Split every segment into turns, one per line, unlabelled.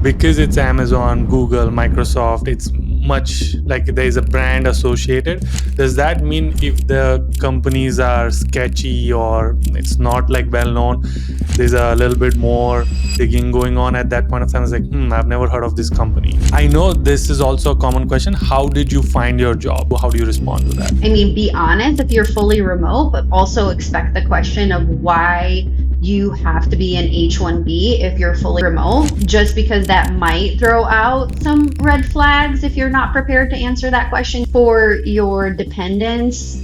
because it's Amazon, Google, Microsoft, it's much like there's a brand associated. Does that mean if the companies are sketchy or it's not like well known, there's a little bit more digging going on at that point of time? It's like, I've never heard of this company. I know this is also a common question. How did you find your job? How do you respond to that?
I mean, be honest if you're fully remote, but also expect the question of why you have to be an H1B if you're fully remote, just because that might throw out some red flags if you're not prepared to answer that question. For your dependents,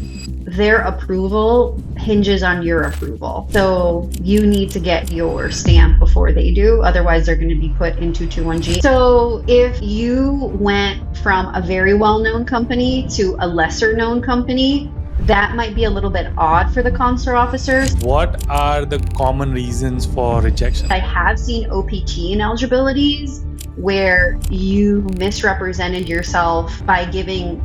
their approval hinges on your approval. So you need to get your stamp before they do. Otherwise, they're going to be put into 21G. So if you went from a very well-known company to a lesser-known company, that might be a little bit odd for the consular officers.
What are the common reasons for rejection?
I have seen OPT ineligibilities where you misrepresented yourself by giving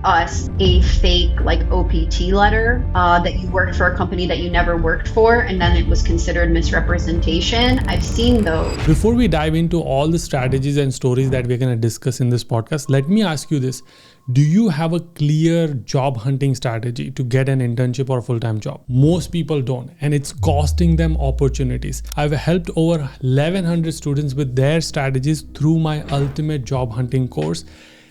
us a fake like OPT letter that you worked for a company that you never worked for, and then it was considered misrepresentation. I've seen those.
Before we dive into all the strategies and stories that we're going to discuss in this podcast, let me ask you this. Do you have a clear job hunting strategy to get an internship or a full-time job? Most people don't, and it's costing them opportunities. I've helped over 1,100 students with their strategies through my ultimate job hunting course.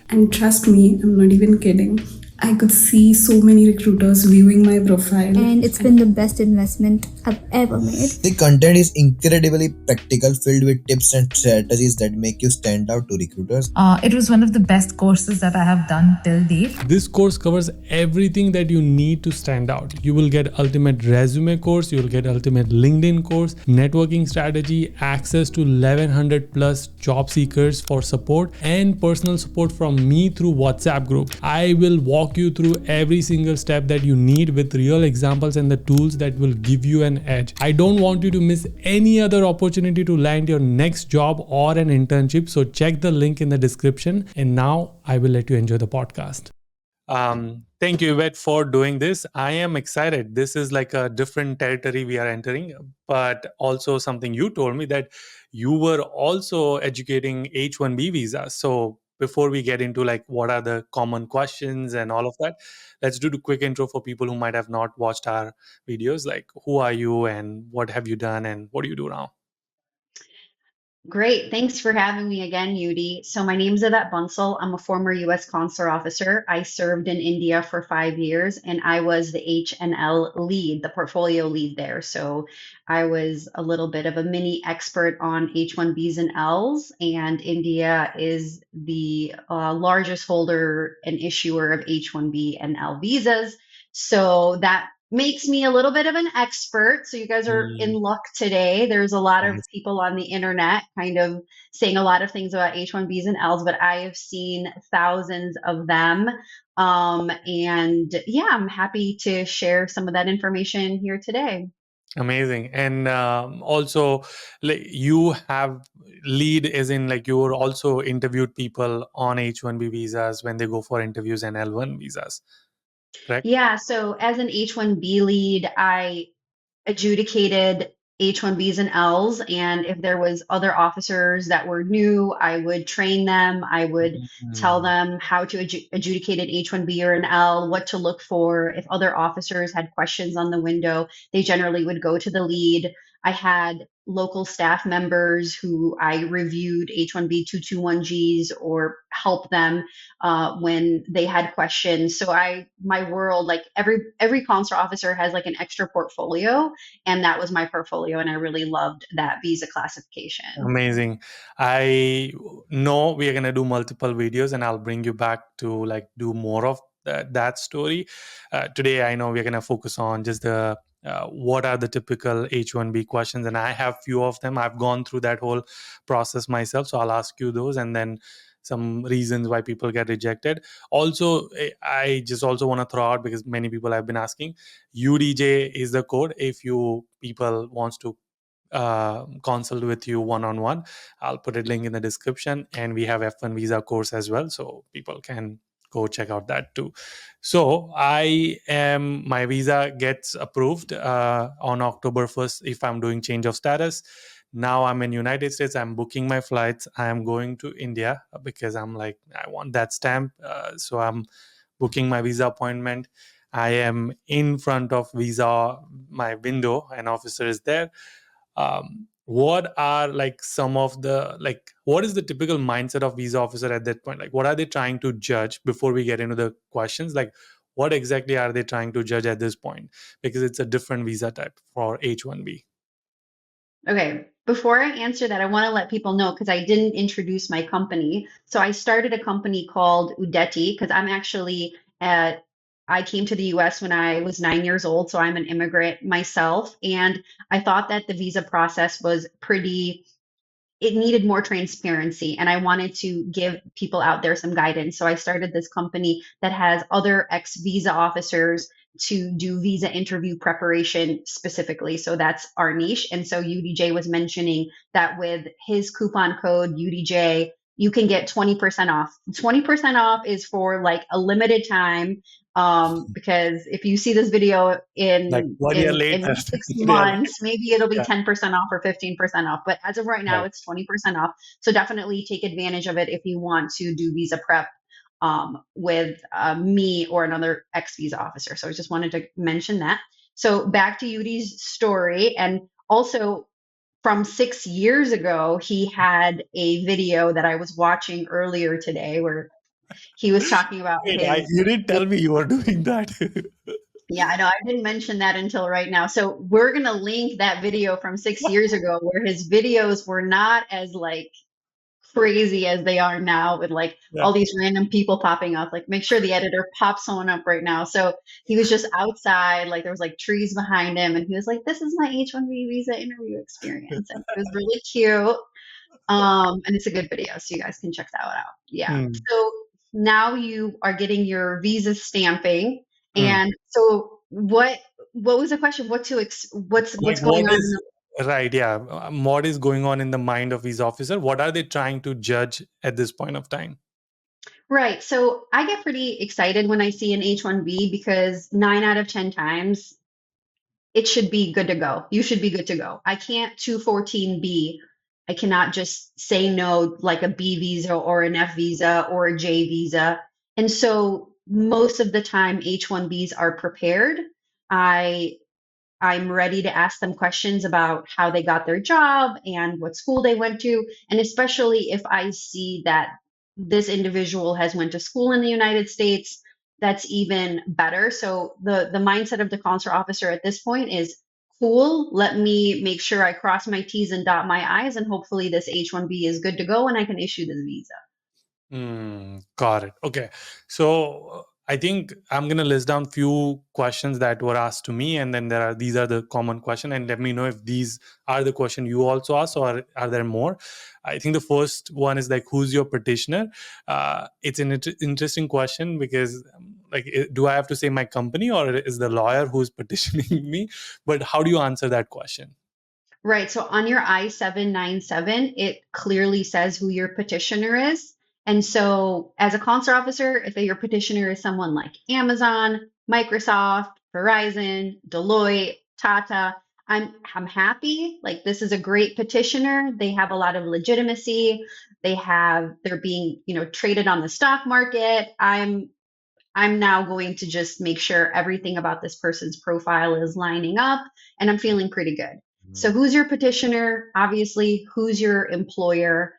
And trust me, I'm not even kidding. I could see so many recruiters viewing my profile.
And it's been the best investment I've ever made.
The content is incredibly practical, filled with tips and strategies that make you stand out to recruiters.
It was one of the best courses that I have done till date.
This course covers everything that you need to stand out. You will get ultimate resume course, you will get ultimate LinkedIn course, networking strategy, access to 1,100 plus job seekers for support, and personal support from me through WhatsApp group. I will walk you through every single step that you need with real examples and the tools that will give you an edge. I don't want you to miss any other opportunity to land your next job or an internship. So check the link in the description. And now I will let you enjoy the podcast. Thank you, Yvette, for doing this. I am excited. This is like a different territory we are entering, but also something you told me that you were also educating H1B visas. So before we get into like what are the common questions and all of that, let's do the quick intro for people who might have not watched our videos. Like, who are you and what have you done and what do you do now?
Great. Thanks for having me again, Yudi. So my name's Yvette Bunsel. I'm a former U.S. consular officer. I served in India for 5 years, and I was the H&L lead, the portfolio lead there. So I was a little bit of a mini expert on H1Bs and Ls, and India is the largest holder and issuer of H1B and L visas. So that makes me a little bit of an expert. So you guys are in luck today. There's a lot of people on the internet kind of saying a lot of things about H1Bs and Ls, but I have seen thousands of them. And yeah, I'm happy to share some of that information here today.
Amazing. And also, like, you have lead as in like you were also interviewed people on H1B visas when they go for interviews and L1 visas. Correct?
Yeah, so as an H1B lead, I adjudicated H1Bs and Ls, and if there was other officers that were new, I would train them. I would tell them how to adjudicate an H1B or an L, what to look for. If other officers had questions on the window, they generally would go to the lead. I had local staff members who I reviewed H1B 221Gs or helped them when they had questions. So my world, like every consular officer has like an extra portfolio, and that was my portfolio, and I really loved that visa classification.
Amazing. I know we are going to do multiple videos and I'll bring you back to like do more of that story. Today, I know we're going to focus on just the what are the typical H1B questions, and I have few of them. I've gone through that whole process myself, so I'll ask you those, and then some reasons why people get rejected. Also, I just also want to throw out, because many people have been asking, UDJ is the code if you people wants to consult with you one-on-one. I'll put a link in the description, and we have F1 visa course as well, so people can go check out that too. So my visa gets approved on October 1st if I'm doing change of status. Now I'm in United States. I'm booking my flights. I am going to India because I'm like, I want that stamp. So I'm booking my visa appointment. I am in front of my window. An officer is there. What are like some of the, like, what is the typical mindset of visa officer at that point? Like, what are they trying to judge before we get into the questions? Like, what exactly are they trying to judge at this point? Because it's a different visa type for H1B.
Okay, before I answer that, I want to let people know because I didn't introduce my company. So I started a company called Yudi because I came to the US when I was 9 years old, so I'm an immigrant myself. And I thought that the visa process was it needed more transparency, and I wanted to give people out there some guidance. So I started this company that has other ex-visa officers to do visa interview preparation specifically. So that's our niche. And so UDJ was mentioning that with his coupon code UDJ, you can get 20% off. 20% off is for like a limited time. Because if you see this video
Like 1 year later,
in 6 months, maybe it'll be
Yeah.
10% off or 15% off. But as of right now,
Right.
it's 20% off. So definitely take advantage of it if you want to do visa prep with me or another ex-visa officer. So I just wanted to mention that. So back to Yudi's story. And also from 6 years ago, he had a video that I was watching earlier today where he was talking about
Wait,
his.
you didn't tell me you were doing that.
Yeah, I know. I didn't mention that until right now. So we're going to link that video from 6 years ago where his videos were not as like crazy as they are now with like
Yeah.
all these random people popping up. Like make sure the editor pops someone up right now. So he was just outside, like there was like trees behind him and he was like, this is my H1B visa interview experience. And it was really cute. And it's a good video, so you guys can check that out. Yeah. So now you are getting your visa stamping. And so what was the question? What's
Like,
going
what
on?
is right? Yeah. What is going on in the mind of visa officer? What are they trying to judge at this point of time?
Right. So I get pretty excited when I see an H1B because 9 out of 10 times it should be good to go. You should be good to go. I can't 214B. I cannot just say no like a B visa or an F visa or a J visa. And so most of the time H1Bs are prepared. I'm ready to ask them questions about how they got their job and what school they went to. And especially if I see that this individual has went to school in the United States, that's even better. So the mindset of the consular officer at this point is cool. Let me make sure I cross my T's and dot my I's, and hopefully this H1B is good to go and I can issue this visa.
Got it. Okay. So I think I'm going to list down few questions that were asked to me, and then these are the common questions, and let me know if these are the question you also asked or are there more. I think the first one is like, who's your petitioner? It's an interesting question because like, do I have to say my company or is the lawyer who's petitioning me? But how do you answer that question?
Right. So on your I-797, it clearly says who your petitioner is. And so as a consular officer, if your petitioner is someone like Amazon, Microsoft, Verizon, Deloitte, Tata, I'm happy. Like this is a great petitioner. They have a lot of legitimacy. They're being, traded on the stock market. I'm now going to just make sure everything about this person's profile is lining up and I'm feeling pretty good. So who's your petitioner? Obviously, who's your employer?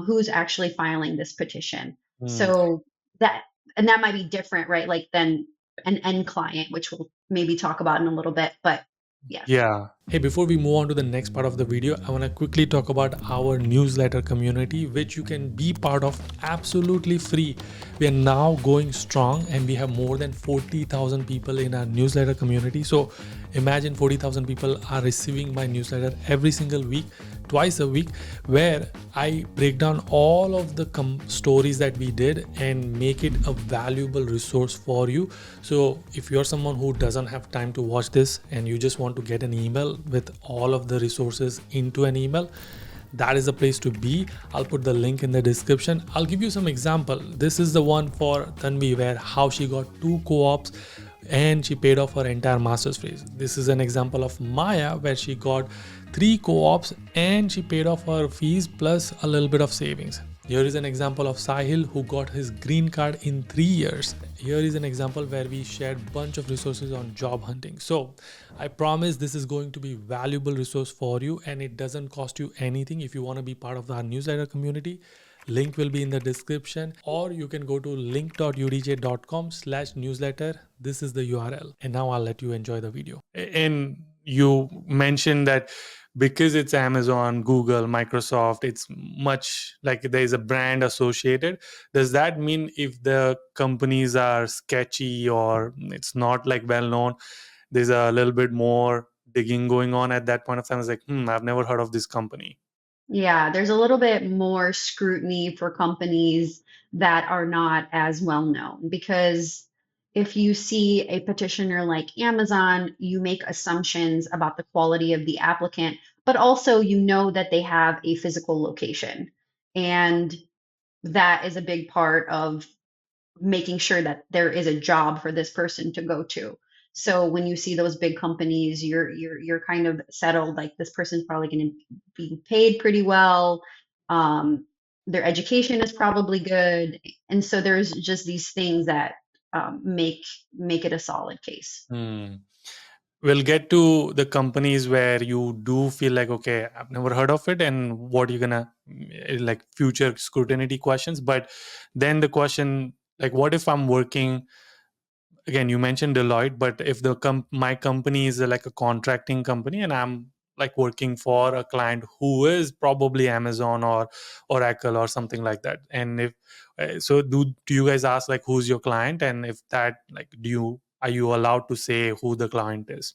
Who's actually filing this petition? So that might be different, right? Like than an end client, which we'll maybe talk about in a little bit, but yeah.
Yeah. Hey, before we move on to the next part of the video, I want to quickly talk about our newsletter community, which you can be part of absolutely free. We are now going strong and we have more than 40,000 people in our newsletter community. So imagine 40,000 people are receiving my newsletter every single week, twice a week, where I break down all of the stories that we did and make it a valuable resource for you. So if you're someone who doesn't have time to watch this and you just want to get an email with all of the resources into an email, that is the place to be. I'll put the link in the description. I'll give you some example. This is the one for Tanvi, where how she got 2 co-ops and she paid off her entire master's fees. This is an example of Maya, where she got 3 co-ops and she paid off her fees plus a little bit of savings. Here is an example of Sahil who got his green card in 3 years. Here is an example where we shared bunch of resources on job hunting. So I promise this is going to be valuable resource for you and it doesn't cost you anything. If you want to be part of our newsletter community, link will be in the description, or you can go to link.udj.com/newsletter. This is the URL. And now I'll let you enjoy the video. And you mentioned that because it's Amazon, Google, Microsoft, it's much like there's a brand associated. Does that mean if the companies are sketchy or it's not like well known, there's a little bit more digging going on at that point of time? It's like, I've never heard of this company.
Yeah, there's a little bit more scrutiny for companies that are not as well known because if you see a petitioner like Amazon, you make assumptions about the quality of the applicant, but also you know that they have a physical location. And that is a big part of making sure that there is a job for this person to go to. So when you see those big companies, you're kind of settled like this person's probably going to be paid pretty well. Their education is probably good, and so there's just these things that make it a solid case.
We'll get to the companies where you do feel like, okay, I've never heard of it, and what you're gonna like future scrutiny questions. But then the question, like, what if I'm working? Again, you mentioned Deloitte, but if the my company is like a contracting company and I'm like working for a client who is probably Amazon or Oracle or something like that, and if so, do you guys ask like who's your client, and if that like are you allowed to say who the client is?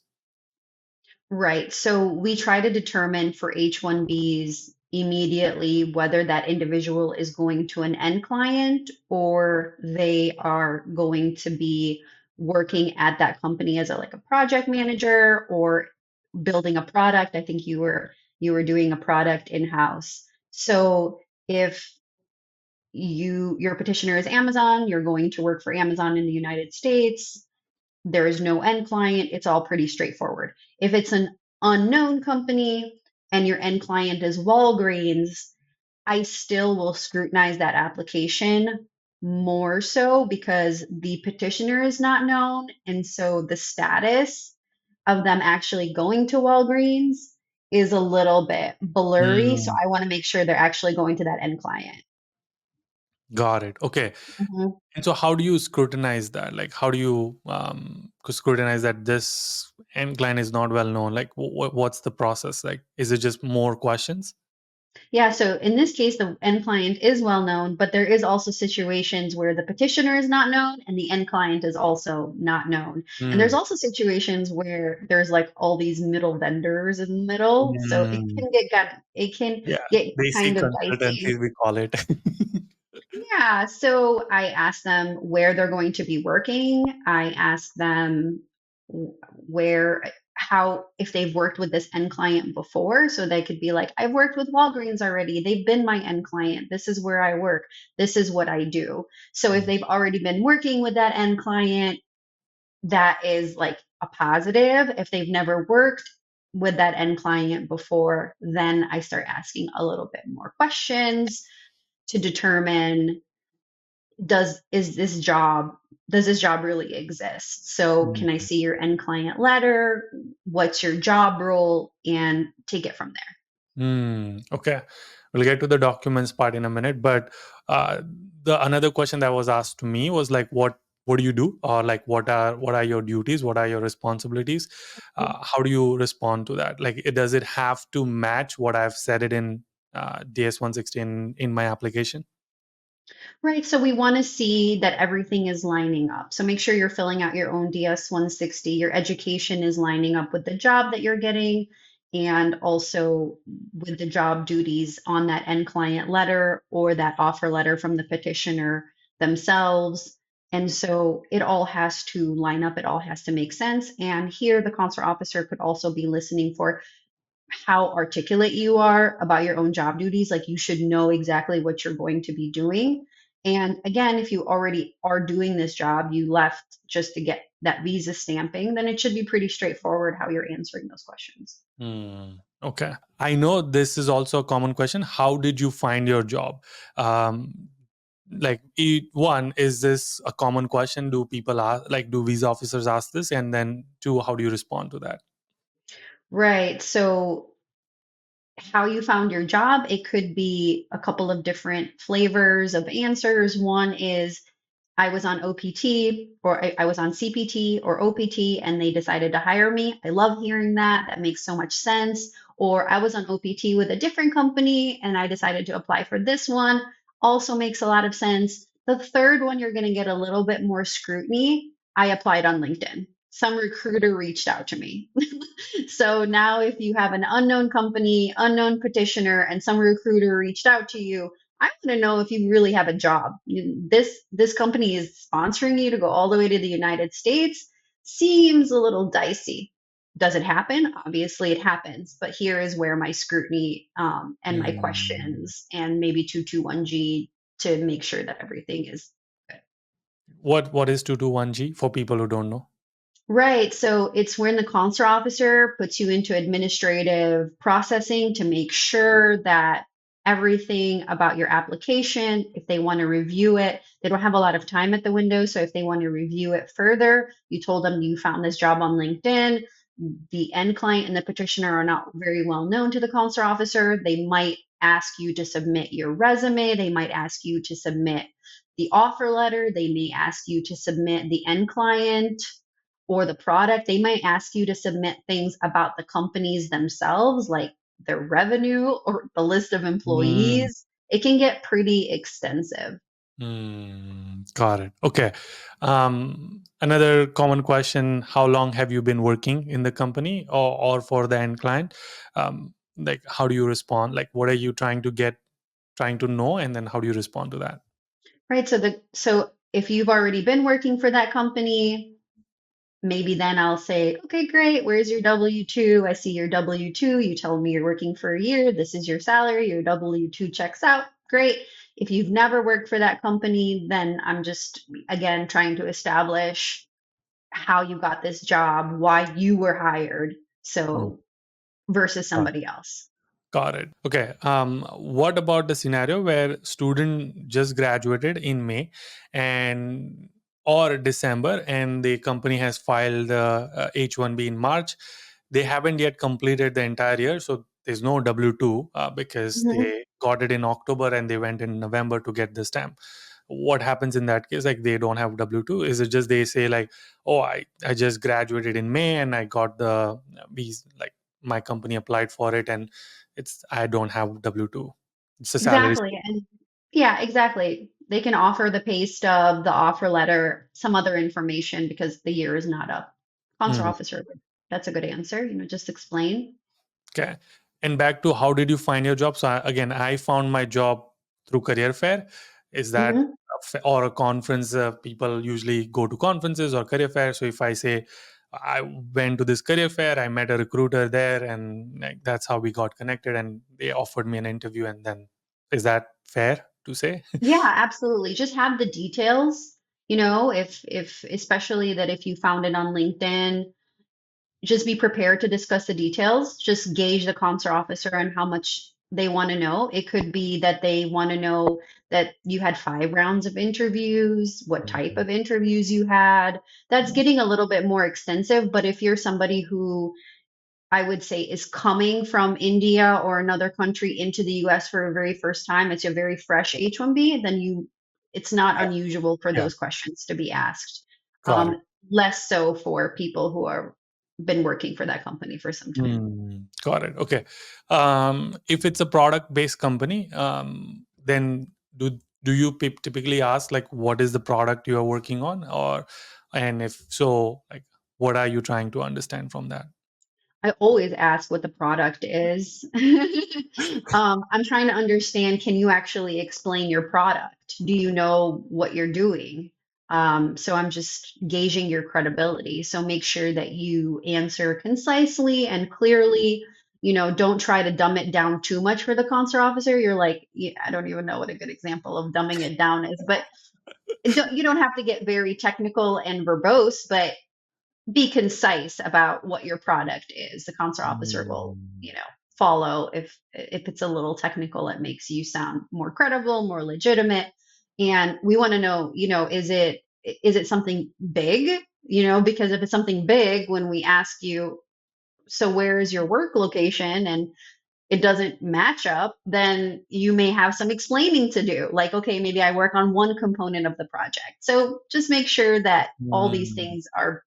Right. So we try to determine for H1Bs immediately whether that individual is going to an end client or they are going to be working at that company as a project manager or building a product. I think you were doing a product in-house. So if your petitioner is Amazon, you're going to work for Amazon in the United States, there is no end client, it's all pretty straightforward. If it's an unknown company and your end client is Walgreens, I still will scrutinize that application more so because the petitioner is not known. And so the status of them actually going to Walgreens is a little bit blurry. So I want to make sure they're actually going to that end client.
Got it. Okay.
Mhm.
And so how do you scrutinize that? Like, how do you scrutinize that this end client is not well known? Like, what's the process? Like, is it just more questions?
Yeah, so in this case, the end client is well known, but there is also situations where the petitioner is not known and the end client is also not known. And there's also situations where there's like all these middle vendors in the middle, so it can
Yeah,
get
basic
kind of dicey.
consultancy, we call it.
Yeah, so I ask them where they're going to be working. I ask them where, how, if they've worked with this end client before. So they could be like, I've worked with Walgreens already. They've been my end client. This is where I work. This is what I do. So if they've already been working with that end client, that is like a positive. If they've never worked with that end client before, then I start asking a little bit more questions to determine does this job really exist? So can I see your end client letter? What's your job role? And take it from there.
Okay, we'll get to the documents part in a minute, but the another question that was asked to me was like, what do you do, or like what are your duties, what are your responsibilities? How do you respond to that? Like, does it have to match what I've said it in DS 116 in my application?
Right. So we want to see that everything is lining up. So make sure you're filling out your own DS 160. Your education is lining up with the job that you're getting and also with the job duties on that end client letter or that offer letter from the petitioner themselves. And so it all has to line up, it all has to make sense. And here the consular officer could also be listening for how articulate you are about your own job duties. Like you should know exactly what you're going to be doing. And again, if you already are doing this job, you left just to get that visa stamping, then it should be pretty straightforward how you're answering those questions.
Okay. I know this is also a common question. How did you find your job? One, is this a common question? Do people ask, like, do visa officers ask this? And then two, how do you respond to that?
Right. So how you found your job, it could be a couple of different flavors of answers. One is I was on OPT or I was on CPT or OPT and they decided to hire me. I love hearing that. That makes so much sense. Or I was on OPT with a different company and I decided to apply for this one. Also makes a lot of sense. The third one, you're going to get a little bit more scrutiny. I applied on LinkedIn. Some recruiter reached out to me. So now if you have an unknown company, unknown petitioner, and some recruiter reached out to you, I want to know if you really have a job. This company is sponsoring you to go all the way to the United States. Seems a little dicey. Does it happen? Obviously, it happens. But here is where my scrutiny and my questions and maybe 221G to make sure that everything is good.
What is 221G for people who don't know?
Right. So it's when the consular officer puts you into administrative processing to make sure that everything about your application, if they want to review it, they don't have a lot of time at the window. So if they want to review it further, you told them you found this job on LinkedIn. The end client and the petitioner are not very well known to the consular officer. They might ask you to submit your resume. They might ask you to submit the offer letter. They may ask you to submit the end client or the product. They might ask you to submit things about the companies themselves, like their revenue or the list of employees. It can get pretty extensive.
Got it. Okay. Another common question: how long have you been working in the company or for the end client? Like, how do you respond? Like, what are you trying to know, and then how do you respond to that?
Right. So if you've already been working for that company, maybe then I'll say, okay, great. Where's your W-2? I see your W-2. You told me you're working for a year. This is your salary. Your W-2 checks out. Great. If you've never worked for that company, then I'm just, again, trying to establish how you got this job, why you were hired. So versus somebody else.
Got it. Okay. What about the scenario where student just graduated in May and or December, and the company has filed H1B in March? They haven't yet completed the entire year, so there's no W-2 because they got it in October and they went in November to get the stamp. What happens in that case? Like, they don't have W-2. Is it just they say like, oh, I just graduated in May and I got the visa, like my company applied for it, and I don't have W-2. It's a salary.
Exactly. And yeah, exactly. They can offer the pay stub, the offer letter, some other information because the year is not up. Consular officer, that's a good answer. Just explain.
Okay. And back to how did you find your job? So I found my job through career fair. Is that or a conference? People usually go to conferences or career fair. So if I say I went to this career fair, I met a recruiter there, and like, that's how we got connected, and they offered me an interview. And then, is that fair to say?
Yeah, absolutely. Just have the details, if especially that if you found it on LinkedIn, just be prepared to discuss the details. Just gauge the consular officer and how much they want to know. It could be that they want to know that you had 5 rounds of interviews, what type of interviews you had. That's getting a little bit more extensive. But if you're somebody who I would say is coming from India or another country into the US for the very first time, it's a very fresh H1B, then it's not unusual for those questions to be asked.
Got it.
Less so for people who are been working for that company for some time.
Got it. Okay. If it's a product-based company, then do you typically ask like what is the product you are working on, and if so, like what are you trying to understand from that?
I always ask what the product is. I'm trying to understand, can you actually explain your product? Do you know what you're doing? So I'm just gauging your credibility. So make sure that you answer concisely and clearly. Don't try to dumb it down too much for the consular officer. You're like, I don't even know what a good example of dumbing it down is, but you don't have to get very technical and verbose, but be concise about what your product is. The consular officer will, follow. If it's a little technical, it makes you sound more credible, more legitimate. And we want to know, is it something big? Because if it's something big, when we ask you, so where is your work location, and it doesn't match up, then you may have some explaining to do. Like, okay, maybe I work on one component of the project. So just make sure that all these
Mm,
things are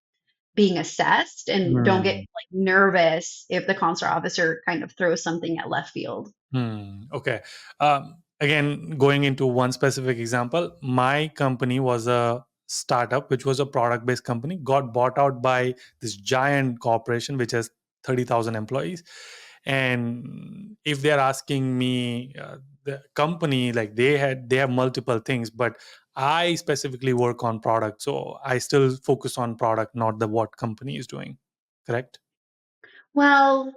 being assessed, and don't get
mm,
like nervous if the consular officer kind of throws something at left field.
okay. Again, going into one specific example, my company was a startup, which was a product based company, got bought out by this giant corporation, which has 30,000 employees. And if they're asking me, the company, like they have multiple things, but I specifically work on product. So I still focus on product, not the what company is doing. Correct?
Well,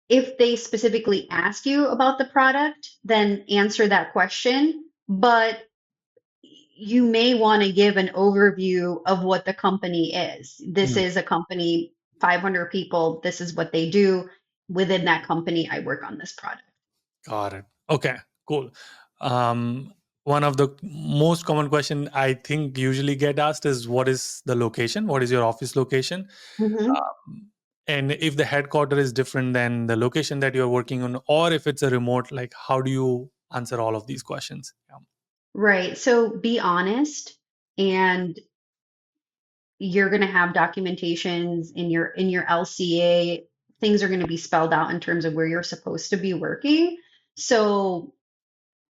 if they specifically ask you about the product, then answer that question. But you may want to give an overview of what the company is. This is a company, 500 people. This is what they do. Within that company, I work on this product.
Got it. Okay, cool. One of the most common question I think usually get asked is, what is the location? What is your office location?
Mhm.
And if the headquarter is different than the location that you're working on, or if it's a remote, like how do you answer all of these questions? Yeah.
Right. So be honest, and you're going to have documentations in your LCA. Things are going to be spelled out in terms of where you're supposed to be working. So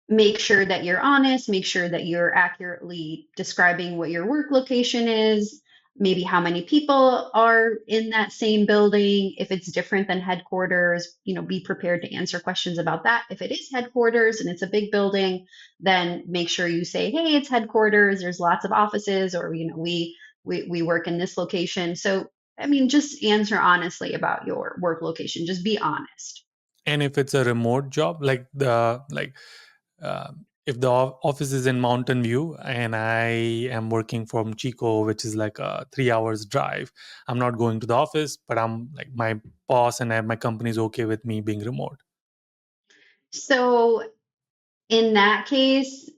make sure that you're honest, make sure that you're accurately describing what your work location is, maybe how many people are in that same building. If it's different than headquarters, be prepared to answer questions about that. If it is headquarters and it's a big building, then make sure you say, hey, it's headquarters, there's lots of offices, or we work in this location. So I mean, just answer honestly about your work location. Just be honest.
And if it's a remote job, like if the office is in Mountain View and I am working from Chico, which is like a 3 hours drive, I'm not going to the office, but I'm like, my boss and my company is okay with me being remote.
So in that case,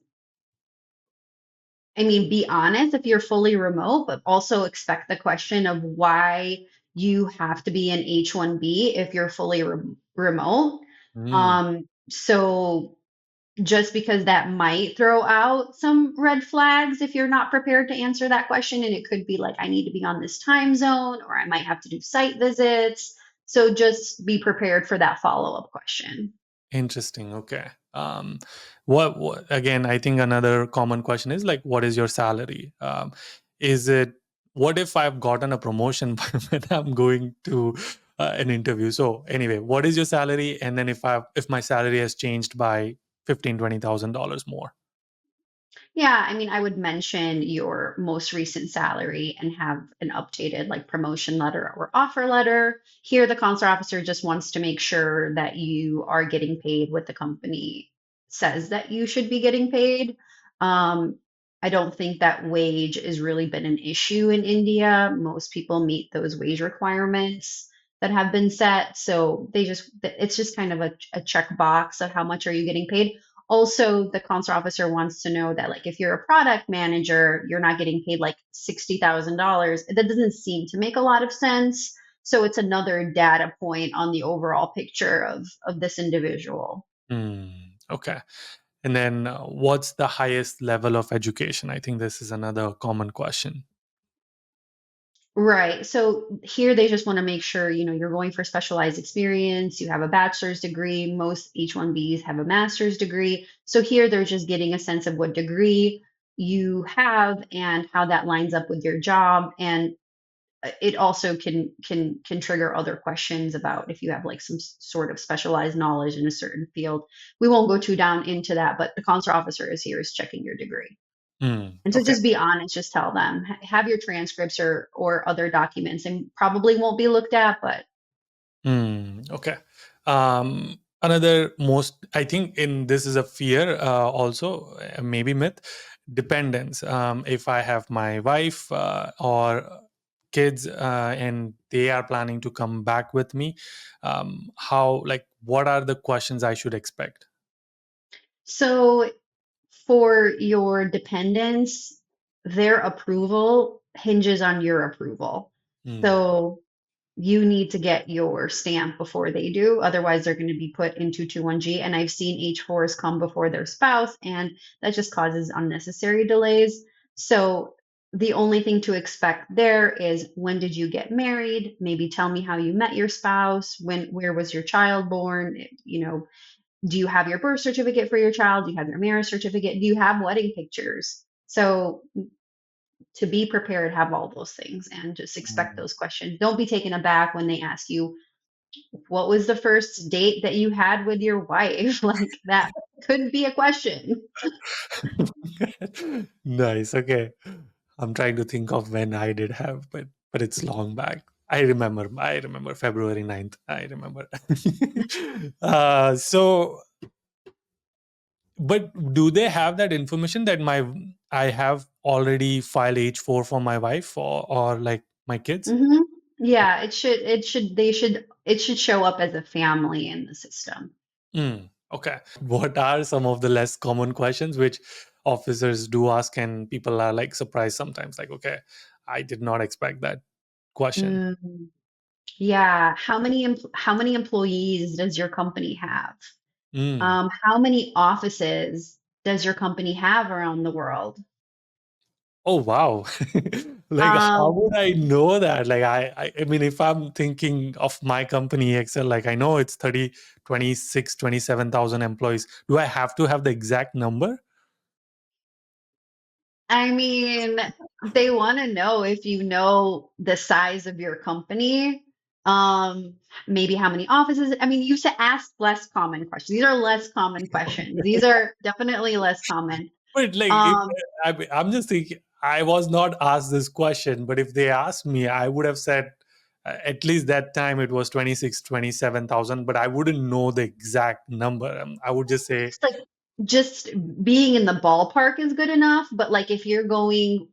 I mean, be honest if you're fully remote, but also expect the question of why you have to be an H1B if you're fully remote.
Mm,
So just because that might throw out some red flags if you're not prepared to answer that question, and it could be like, I need to be on this time zone, or I might have to do site visits. So just be prepared for that follow-up question.
interesting. Okay. What again? I think another common question is like, what is your salary? Is it, what if I've gotten a promotion when I'm going to an interview? So anyway, what is your salary? And then if my salary has changed by $15,000-$20,000 more.
Yeah, I mean, I would mention your most recent salary and have an updated like promotion letter or offer letter. Here, the consular officer just wants to make sure that you are getting paid what the company says that you should be getting paid. Um, I don't think that wage has really been an issue in India. Most people meet those wage requirements that have been set. So it's just kind of a check box of how much are you getting paid. Also, the consular officer wants to know that, like, if you're a product manager, you're not getting paid like $60,000. That doesn't seem to make a lot of sense. So it's another data point on the overall picture of this individual.
Okay. And then what's the highest level of education? I think this is another common question.
Right. So here they just want to make sure, you're going for specialized experience, you have a bachelor's degree, most H1Bs have a master's degree. So here they're just getting a sense of what degree you have and how that lines up with your job. And it also can trigger other questions about if you have like some sort of specialized knowledge in a certain field. We won't go too down into that, but the consular officer is checking your degree. And so
Okay.
just be honest, just tell them, have your transcripts or other documents, and probably won't be looked at, but
Okay. Another most, I think in this is a fear also, maybe myth, dependence. If I have my wife or kids and they are planning to come back with me, what are the questions I should expect?
So for your dependents, their approval hinges on your approval.
Mm.
So you need to get your stamp before they do. Otherwise, they're going to be put into 21G. And I've seen H4s come before their spouse, and that just causes unnecessary delays. So the only thing to expect there is, when did you get married? Maybe tell me how you met your spouse. Where was your child born? Do you have your birth certificate for your child? Do you have your marriage certificate? Do you have wedding pictures? So to be prepared, have all those things and just expect
Mm.
those questions. Don't be taken aback when they ask you, what was the first date that you had with your wife? Like, that could be a question.
Nice. Okay. I'm trying to think of when I did have, but it's long back. I remember February 9th. I remember. So, but do they have that information that I have already filed H4 for my wife or like my kids?
Hmm. Yeah, it should show up as a family in the system.
Okay. What are some of the less common questions which officers do ask and people are like surprised sometimes? Like, okay, I did not expect that question.
Mm, yeah. How many employees does your company have?
Mm.
How many offices does your company have around the world?
Oh wow. Like how would
Um,
I know that? Like I mean if I'm thinking of my company Excel, like I know it's 30, 26, 27,000 employees. Do I have to have the exact number?
I mean, they want to know if you know the size of your company, um, maybe how many offices. I mean, you should ask less common questions. These are less common questions. These are definitely less common.
But like if
Um,
I'm just thinking I was not asked this question, but if they asked me, I would have said at least that time it was 26, 27,000. But I wouldn't know the exact number. I would just say,
it's like, just being in the ballpark is good enough, but like, if you're going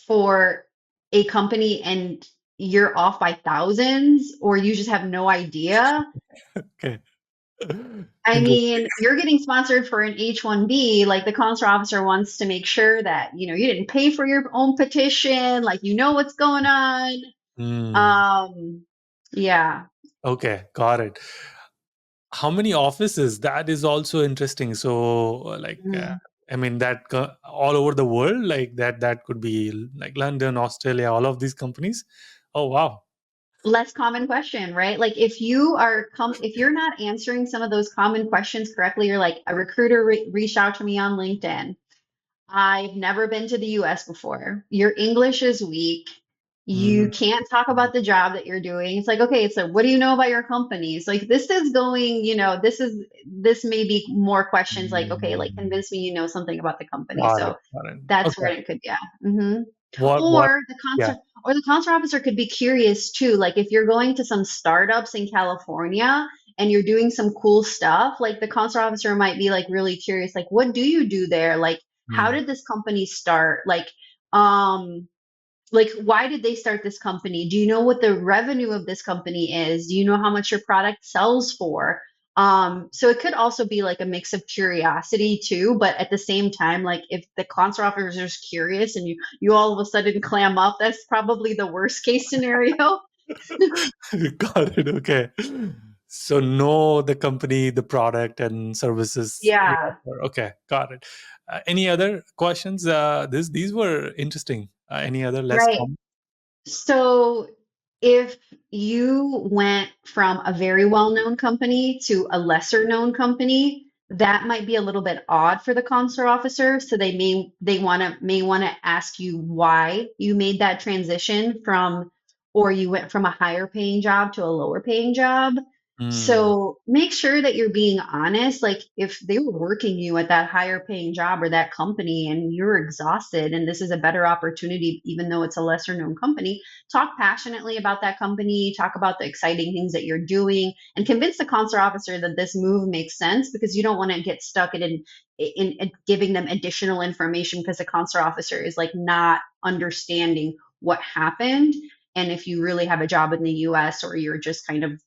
for a company and you're off by thousands, or you just have no idea,
okay.
I
Interesting.
mean, you're getting sponsored for an H1B. Like, the consular officer wants to make sure that, you didn't pay for your own petition, like, what's going on.
Hmm.
Um, yeah,
Okay, got it. How many offices? That is also interesting. So,
mm,
I mean, all over the world, like that could be like London, Australia, all of these companies. Oh, wow.
less common question, right? Like, if you're not answering some of those common questions correctly, you're like, a recruiter reached out to me on LinkedIn. I've never been to the US before. Your English is weak. You
Mm.
can't talk about the job that you're doing. It's like, okay, so what do you know about your company? So, like, this is going, this may be more questions like, okay, like,
Mm.
convince me you know something about the company.
Got it.
So
Got it.
that's where
Okay.
it could, yeah. Hmm.
What?
Or
Yeah.
the consular officer could be curious too. Like, if you're going to some startups in California and you're doing some cool stuff, like, the consular officer might be like really curious, like, what do you do there? Like, how
Mm.
did this company start? Um, why did they start this company? Do you know what the revenue of this company is? Do you know how much your product sells for? So it could also be like a mix of curiosity too, but at the same time, like, if the consular officer is curious and you all of a sudden clam up, that's probably the worst case scenario.
Got it. Okay. So know the company, the product, and services they
Yeah,
offer. Okay, got it. Any other questions? These were interesting. Any other less
right.
common?
So if you went from a very well-known company to a lesser known company, that might be a little bit odd for the consular officer. So they may want to ask you why you made that transition or you went from a higher paying job to a lower paying job.
Mm.
So make sure that you're being honest. Like, if they were working you at that higher paying job or that company and you're exhausted and this is a better opportunity, even though it's a lesser known company, talk passionately about that company, talk about the exciting things that you're doing, and convince the consular officer that this move makes sense, because you don't want to get stuck in giving them additional information because the consular officer is like not understanding what happened, and if you really have a job in the US, or you're just kind of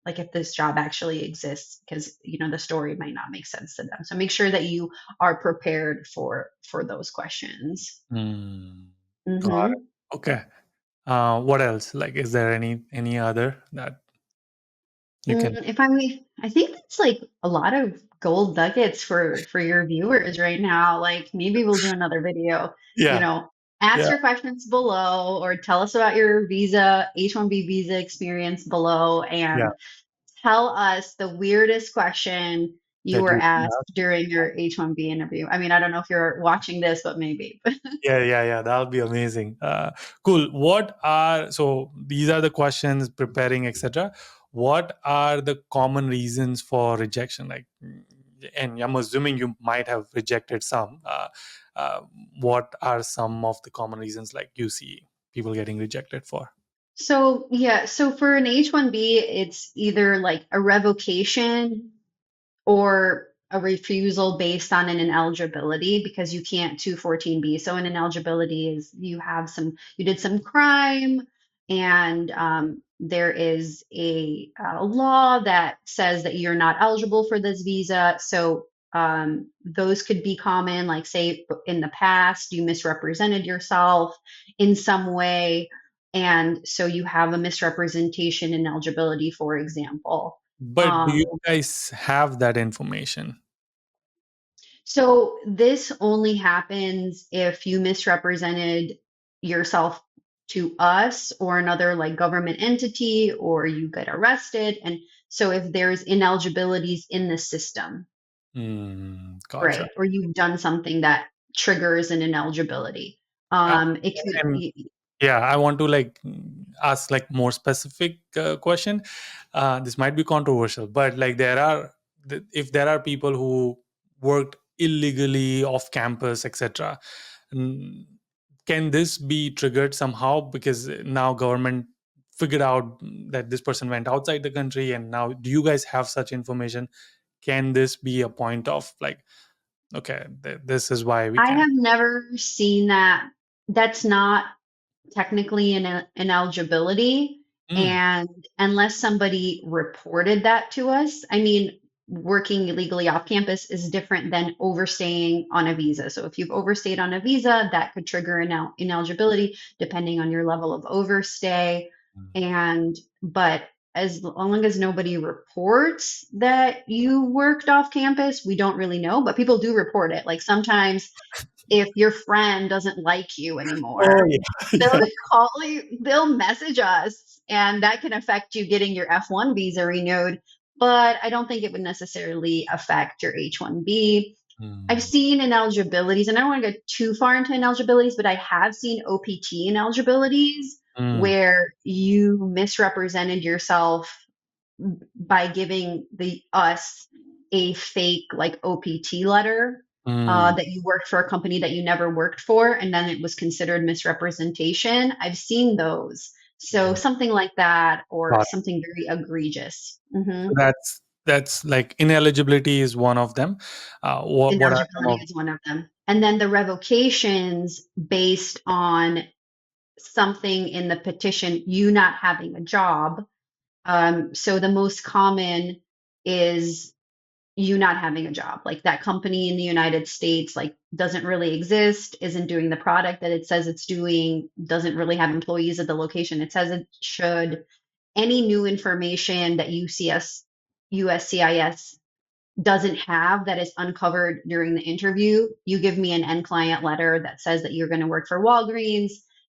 like if this job actually exists, because the story might not make sense to them. So make sure that you are prepared for those questions.
Got
Hmm.
it. Okay. What else? Like, is there any other that you can?
If I think that's like a lot of gold nuggets for your viewers right now. Like maybe we'll do another video. You
Yeah.
know, ask
Yeah.
your questions below, or tell us about your visa H1B visa experience below,
Yeah.
and tell us the weirdest question you
That
were
you.
asked during your H1B interview. I mean, I don't know if you're watching this, but maybe.
Yeah. That'll be amazing. Cool. So these are the questions, preparing, etc. What are the common reasons for rejection? Like, and I'm assuming you might have rejected some. Uh, what are some of the common reasons like you see people getting rejected for?
So yeah, so for an H1B, it's either like a revocation or a refusal based on an ineligibility, because you can't 214B. So an ineligibility is you did some crime, and there is a law that says that you're not eligible for this visa. So those could be common, like say in the past you misrepresented yourself in some way, and so you have a misrepresentation ineligibility, for example.
But do you guys have that information?
So this only happens if you misrepresented yourself to us or another like government entity, or you get arrested. And so if there's ineligibilities in the system,
Gotcha.
right, or you've done something that triggers an ineligibility,
Uh,
it
and
could.
yeah, I want to like ask like more specific question. This might be controversial, but like if there are people who worked illegally off campus, etc., mm, can this be triggered somehow because now government figured out that this person went outside the country, and now do you guys have such information? Can this be a point of like, okay, this is why we
I
can?
have never seen that. That's not technically an ineligibility.
Mm,
And unless somebody reported that to us, I mean, working illegally off campus is different than overstaying on a visa. So if you've overstayed on a visa, that could trigger ineligibility depending on your level of overstay. But as long as nobody reports that you worked off campus, we don't really know. But people do report it. Like sometimes if your friend doesn't like you
oh
anymore,
yeah.
they'll
Yeah.
call you, they'll message us, and that can affect you getting your F1 visa renewed. But I don't think it would necessarily affect your H1B. I've
Mm,
seen ineligibilities, and I don't want to go too far into ineligibilities, but I have seen OPT ineligibilities
mm,
where you misrepresented yourself by giving the us a fake like OPT letter,
mm.
that you worked for a company that you never worked for, and then it was considered misrepresentation. I've seen those. So
Yeah.
something like that, or
Got it.
something very egregious.
So that's like ineligibility is one of them. What are some
Ineligibility
of?
is one of them. And then the revocations based on something in the petition, you not having a job. So the most common is you not having a job, like that company in the United States like doesn't really exist, isn't doing the product that it says it's doing, doesn't really have employees at the location it says it should. Any new information that USCIS doesn't have that is uncovered during the interview, you give me an end client letter that says that you're going to work for Walgreens.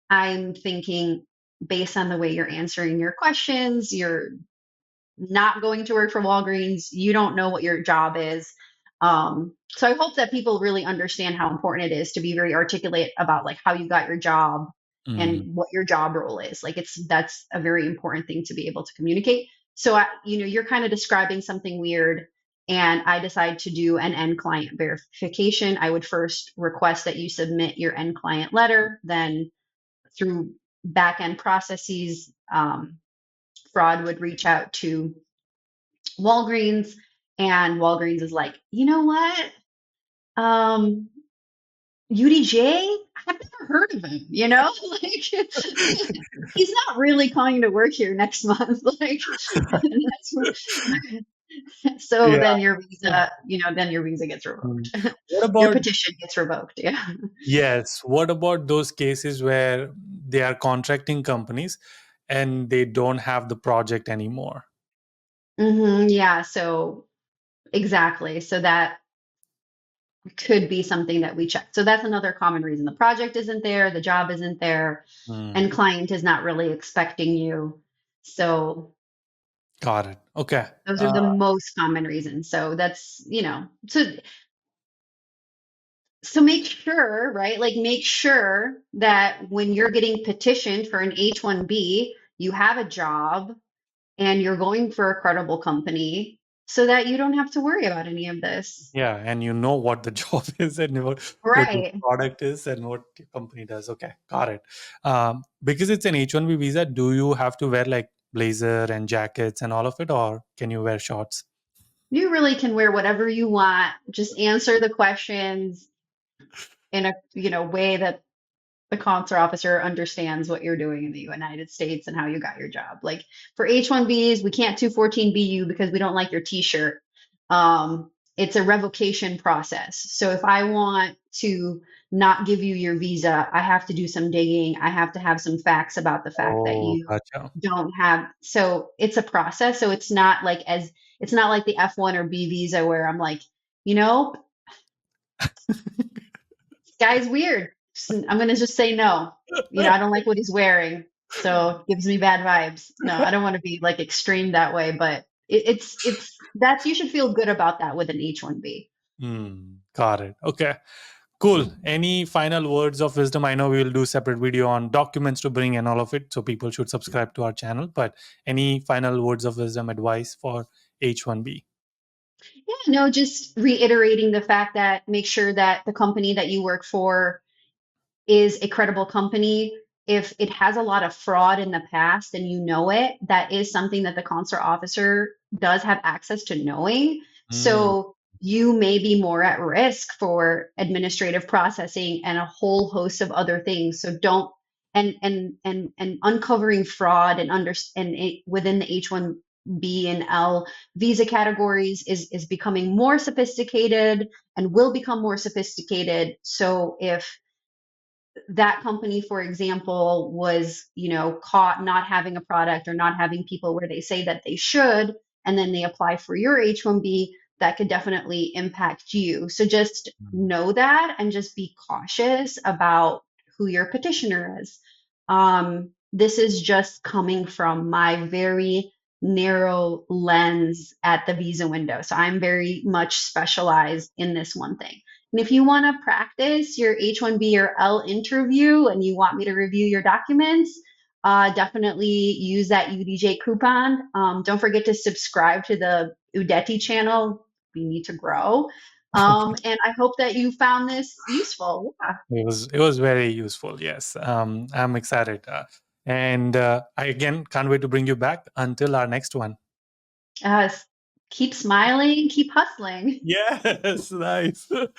I'm thinking, based on the way you're answering your questions, you're not going to work for Walgreens. You don't know what your job is. So I hope that people really understand how important it is to be very articulate about like how you got your job
Mm,
and what your job role is. Like that's a very important thing to be able to communicate. So you're kind of describing something weird, and I decide to do an end client verification. I would first request that you submit your end client letter, then through back end processes, fraud would reach out to Walgreens, and Walgreens is like, you know what? Um, Yudi J? I've never heard of him, you know? Like he's not really coming to work here next month. Like so
Yeah.
then your visa, then your visa gets
Mm.
revoked.
What
Your
about
petition gets revoked. Yeah.
Yes. What about those cases where they are contracting companies and they don't have the project anymore?
Yeah. So exactly. So that could be something that we check. So that's another common reason. The project isn't there, the job isn't there, and
Hmm.
client is not really expecting you. So
Got it. Okay.
those are the most common reasons. So that's, so make sure, right? Like make sure that when you're getting petitioned for an H1B, you have a job and you're going for a credible company so that you don't have to worry about any of this.
Yeah, and you know what the job is and what your
Right.
product is and what your company does. Okay, got it. Because it's an H1B visa, do you have to wear like blazer and jackets and all of it, or can you wear shorts?
You really can wear whatever you want. Just answer the questions in a, way that the consular officer understands what you're doing in the United States and how you got your job. Like for H1Bs, we can't 214B you because we don't like your t-shirt. It's a revocation process. So if I want to not give you your visa, I have to do some digging. I have to have some facts about the fact that
Oh,
you
gotcha.
don't have, so it's a process. So it's not like the F1 or B visa where I'm like, you know, this guy's weird. I'm gonna just say no. I don't like what he's wearing, so it gives me bad vibes. No, I don't want to be like extreme that way, but it's that's you should feel good about that with an H1B.
Got it. Okay. Cool. Any final words of wisdom? I know we will do separate video on documents to bring and all of it, so people should subscribe to our channel. But any final words of wisdom, advice for H1B?
Yeah, no, just reiterating the fact that make sure that the company that you work for is a credible company. If it has a lot of fraud in the past and you know it, that is something that the consular officer does have access to knowing.
Mm,
So you may be more at risk for administrative processing and a whole host of other things. So don't and uncovering fraud within the H1B and L visa categories is becoming more sophisticated and will become more sophisticated. So if that company, for example, was, caught not having a product or not having people where they say that they should, and then they apply for your H1B, that could definitely impact you. So just know that and just be cautious about who your petitioner is. This is just coming from my very narrow lens at the visa window. So I'm very much specialized in this one thing. And if you want to practice your H1B or L interview and you want me to review your documents, definitely use that UDJ coupon. Don't forget to subscribe to the Udeti channel. We need to grow. And I hope that you found this useful. Yeah.
it was very useful. Yes. I'm excited. And I again can't wait to bring you back until our next one.
Uh, keep smiling, keep hustling.
Yes, nice.